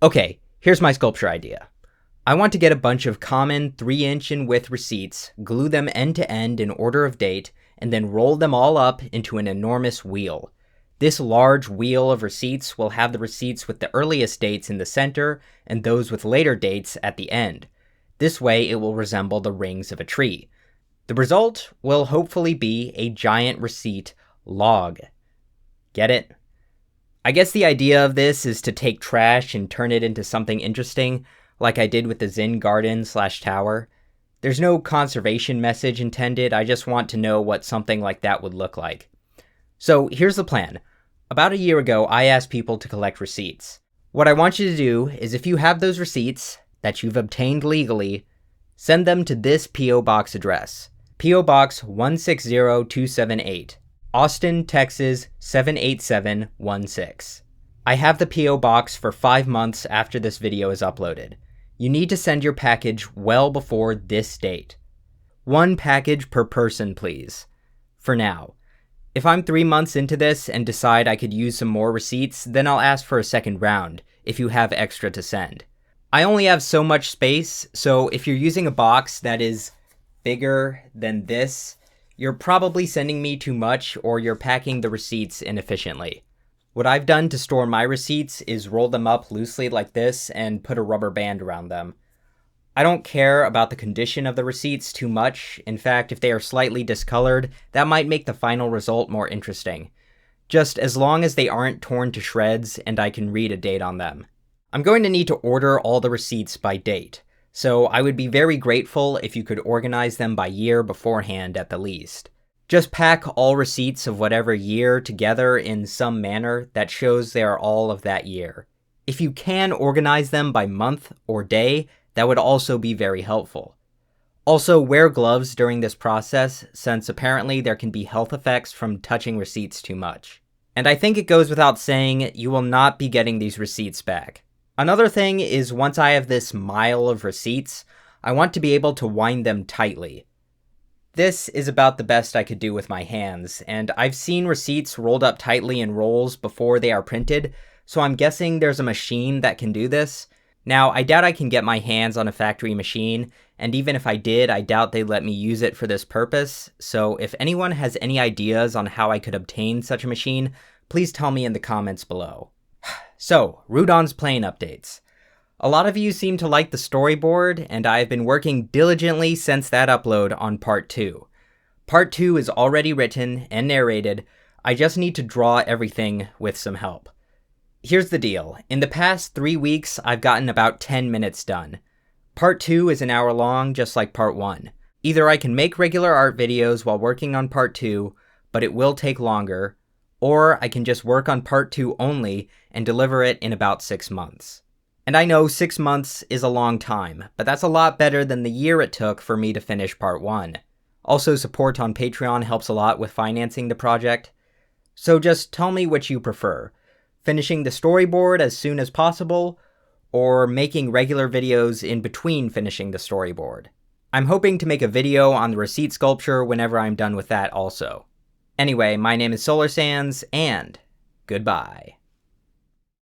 Okay, here's my sculpture idea. I want to get a bunch of common 3-inch in width receipts, glue them end to end in order of date, and then roll them all up into an enormous wheel. This large wheel of receipts will have the receipts with the earliest dates in the center and those with later dates at the end. This way it will resemble the rings of a tree. The result will hopefully be a giant receipt log. Get it? I guess the idea of this is to take trash and turn it into something interesting, like I did with the Zen Garden/Tower. There's no conservation message intended, I just want to know what something like that would look like. So here's the plan. About a year ago, I asked people to collect receipts. What I want you to do is, if you have those receipts that you've obtained legally, send them to this P.O. Box address. P.O. Box 160278, Austin, Texas 78716. I have the P.O. Box for 5 months after this video is uploaded. You need to send your package well before this date. 1 package per person, please. For now. If I'm 3 months into this and decide I could use some more receipts, then I'll ask for a second round, if you have extra to send. I only have so much space, so if you're using a box that is bigger than this, you're probably sending me too much, or you're packing the receipts inefficiently. What I've done to store my receipts is roll them up loosely like this and put a rubber band around them. I don't care about the condition of the receipts too much. In fact, if they are slightly discolored, that might make the final result more interesting. Just as long as they aren't torn to shreds and I can read a date on them. I'm going to need to order all the receipts by date, so I would be very grateful if you could organize them by year beforehand at the least. Just pack all receipts of whatever year together in some manner that shows they are all of that year. If you can organize them by month or day, that would also be very helpful. Also, wear gloves during this process, since apparently there can be health effects from touching receipts too much. And I think it goes without saying, you will not be getting these receipts back. Another thing is, once I have this mile of receipts, I want to be able to wind them tightly. This is about the best I could do with my hands, and I've seen receipts rolled up tightly in rolls before they are printed, so I'm guessing there's a machine that can do this. Now, I doubt I can get my hands on a factory machine, and even if I did, I doubt they'd let me use it for this purpose, so if anyone has any ideas on how I could obtain such a machine, please tell me in the comments below. So, Rudon's plane updates. A lot of you seem to like the storyboard, and I have been working diligently since that upload on Part 2. Part 2 is already written and narrated, I just need to draw everything with some help. Here's the deal. In the past 3 weeks, I've gotten about 10 minutes done. Part 2 is an hour long, just like Part 1. Either I can make regular art videos while working on Part 2, but it will take longer, or I can just work on Part 2 only and deliver it in about 6 months. And I know 6 months is a long time, but that's a lot better than the year it took for me to finish Part 1. Also, support on Patreon helps a lot with financing the project. So just tell me what you prefer. Finishing the storyboard as soon as possible, or making regular videos in between finishing the storyboard. I'm hoping to make a video on the receipt sculpture whenever I'm done with that also. Anyway, my name is Solar Sands, and goodbye.